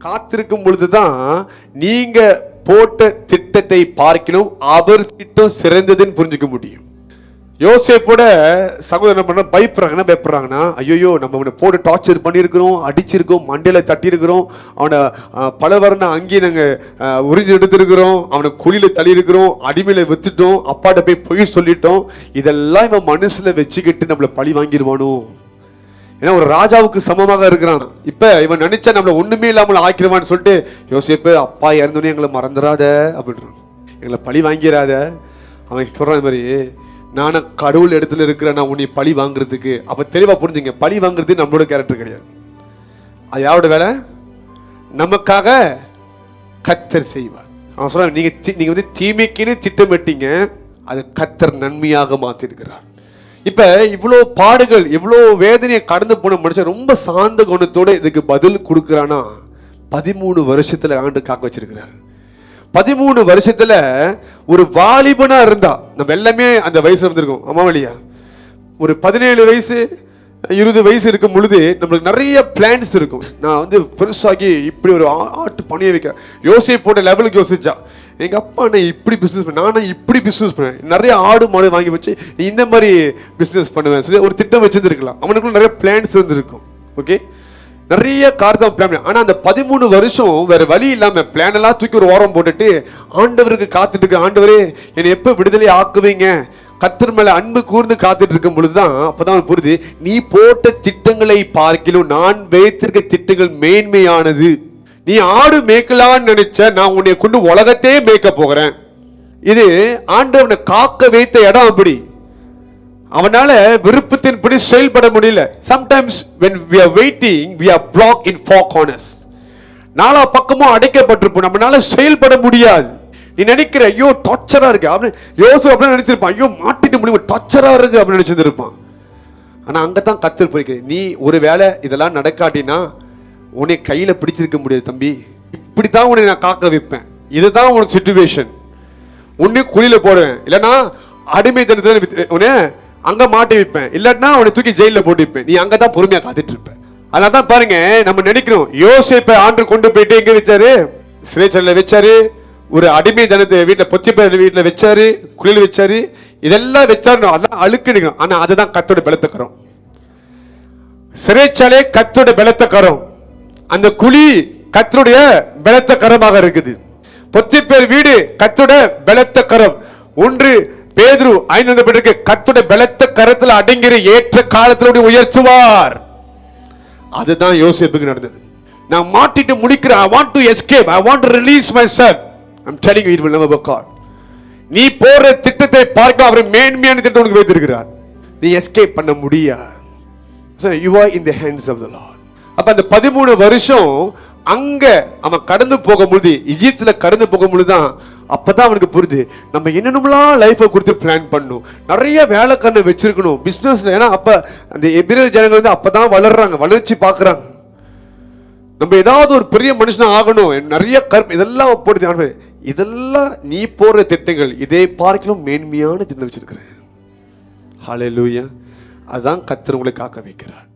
காத்திருக்கும் பொழுதுதான் நீங்க போட்ட திட்டத்தை பார்க்கணும் அவர் திட்டம் சிறந்ததுன்னு புரிஞ்சுக்க முடியும். யோசேப்போட சகோதரன் பண்ண பயப்படுறாங்கன்னா ஐயோ நம்ம அவனை போட்டு டார்ச்சர் பண்ணியிருக்கிறோம், அடிச்சிருக்கோம், மண்டையில தட்டியிருக்கிறோம், அவனை பலவர்ண அங்கேயே நாங்கள் உறிஞ்சு எடுத்திருக்கிறோம், அவனை குழியில தள்ளியிருக்கிறோம், அடிமையில வித்துட்டோம், அப்பாட்ட போய் பொய் சொல்லிட்டோம், இதெல்லாம் இவன் மனசுல வச்சுக்கிட்டு நம்மளை பழி வாங்கிடுவானோ, ஏன்னா ஒரு ராஜாவுக்கு சமமாக இருக்கிறான், இப்ப இவன் நினைச்சா நம்மள ஒண்ணுமே இல்லாமல் ஆக்கிடுவான்னு சொல்லிட்டு யோசேப்பு அப்பா இறந்தோன்னே எங்களை மறந்துடாத அப்படின்றான், எங்களை பழி வாங்கிடாத. அவன் சொல்றான் மாதிரி நானும் கடவுள் இடத்துல இருக்கிறேன், நான் உன்னை பழி வாங்குறதுக்கு. அப்ப தெளிவா புரிஞ்சுங்க, பழி வாங்குறது நம்மளோட கேரக்டர் கிடையாது, அது யாரோட வேலை? நமக்காக கர்த்தர் செய்வார். அவன் சொல்றான் நீங்க வந்து தீமைக்குன்னு திட்டமிட்டீங்க, அது கர்த்தர் நன்மையாக மாத்திருக்கிறார். இப்ப இவ்வளோ பாடுகள் இவ்வளோ வேதனையை கடந்து போன மனுஷன் ரொம்ப சாந்த குணத்தோட இதுக்கு பதில் கொடுக்குறானா 13 வருஷத்துல ஆண்டு காக்க வச்சிருக்கிறார். 13 வருஷத்துல ஒரு வாலிபனா இருந்தா நம்ம எல்லாமே அந்த வயசு வந்திருக்கோம், ஆமா இல்லையா? ஒரு 17 வயசு 20 வயசு இருக்கும் பொழுது நம்மளுக்கு நிறைய பிளான்ஸ் இருக்கும். நான் வந்து பெருசாகி இப்படி ஒரு ஆட்டு பணியை வைக்க யோசிப்போட லெவலுக்கு யோசிச்சா, எங்க அப்பா நான் இப்படி பிசினஸ் பண்ண, நானும் இப்படி பிசினஸ் பண்ணேன், நிறைய ஆடு மாடு வாங்கி வச்சு நீ இந்த மாதிரி பிசினஸ் பண்ணுவேன் சொல்லி ஒரு திட்டம் வச்சிருந்துருக்கலாம். அவனுக்குள்ள நிறைய பிளான்ஸ் இருந்திருக்கும். ஓகே, நிறைய காரணம் பிளான். ஆனா அந்த 13 வருஷம் வேற வழி இல்லாம பிளான் எல்லாம் தூக்கி ஒரு ஓரம் போட்டுட்டு ஆண்டவருக்கு காத்துட்டு இருக்க, ஆண்டவரே என்னை எப்ப விடுதலை ஆக்குவீங்க, கர்த்தர் மேல அன்பு கூர்ந்து காத்துட்டு இருக்கும் பொழுதுதான் அப்பதான் புரியுது, நீ போட்ட திட்டங்களை பார்க்கிலும் நான் வைத்திருக்க திட்டங்கள் மேன்மையானது. நீ ஆடு மேய்க்கலான்னு நினைச்ச, நான் உன்னை கொண்டு உலகத்தையே மேய்க்க போகிறேன். இது ஆண்டவனை காக்க வைத்த இடம். அப்படி அவனால விருப்பத்தின்படி செயல்பட முடியல. Sometimes when we are waiting we are blocked in four corners. நாலா பக்கமும் அடைக்கப்பட்டிருப்போம், நம்மளால செயல்பட முடியாது. நீ நினைக்கிற ஐயோ டார்ச்சரா இருக்கு அப்படின்னு யோசு அப்படின்னு நினைச்சிருப்பான், ஐயோ மாட்டிட்டு முடியும் டார்ச்சரா இருக்கு அப்படின்னு நினைச்சிருப்பான். ஆனா அங்கதான் கர்த்தர் போய்க்க, நீ ஒரு வேளை இதெல்லாம் நடக்காட்டினா உன்னை கையில பிடிச்சிருக்க முடியாது தம்பி, இப்படித்தான் உன்னை நான் காக்க வைப்பேன், இதுதான் உனக்கு சிச்சுவேஷன், உன்னை குழியில போடுவேன், இல்லைன்னா அடிமை தனத்தை உன்னை அங்க மாட்டி வைப்பேன், இல்லாட்டினா உன்னை தூக்கி ஜெயில போட்டு வைப்பேன். நீ அங்கதான் பொறுமையா காத்துட்டு இருப்ப. அதனாலதான் பாருங்க நம்ம நினைக்கிறோம், யோசேப்பை ஆண்டு கொண்டு போயிட்டு எங்க வச்சாரு? சிறைச்சாலையில வச்சாரு, ஒரு அடிமை தனத்தை வீட்டுல பொத்திப்பேர் வீட்டுல வச்சாரு, குழியில வச்சாரு, இதெல்லாம் வச்சாரு, அதெல்லாம் அழுக்கு நினைக்கணும். ஆனா அதுதான் கர்த்தரோட பலத்த. சிறைச்சாலை கர்த்தரோட பலத்த, அந்த குழி கர்த்தருடைய பலத்த கரமாக இருக்குது. பொத்திப்பேர் வீடு கர்த்தருடைய பலத்த கரம். 1 பேதுரு 5 கர்த்தருடைய பலத்த கரத்துல அடங்கிற ஏற்ற காலத்துல உயர்த்துவார். அதுதான் யோசேப்புக்கு நடந்தது. நான் மாட்டிட்டு முடிக்கிறேன், I want to escape, I want to release myself. I'm telling you it will never work out. நீ போற திட்டத்தை பார்க்க அவர் மேன்மையான திட்டம் உனக்கு வைத்திருக்கிறார், நீ எஸ்கேப் பண்ண முடியாது. So you are in the hands of the Lord. அப்ப அந்த 13 வருஷம் அங்க அவன் கடந்து போகும்போது, எகிப்துல கடந்து போகும்போதுதான் அப்பதான் அவனுக்கு புரியுது, நம்ம என்னென்னலாம் லைஃபை குறித்து பிளான் பண்ணணும், நிறைய வேலைக்காரனை வச்சிருக்கணும் பிசினஸ்ல. ஏன்னா அப்ப அந்த எபிரேயர் ஜனங்கள் வந்து அப்பதான் வளர்றாங்க, வளர்ச்சி பாக்குறாங்க, நம்ம ஏதாவது ஒரு பெரிய மனுஷன் ஆகணும், நிறைய இதெல்லாம் போட்டு, இதெல்லாம் நீ போற திட்டங்கள் இதை பார்க்கலாம் மேன்மையான திட்டம் வச்சிருக்கிறேன். ஹல்லேலூயா. அதுதான் கர்த்தர் உங்களை காக்க வைக்கிறார்.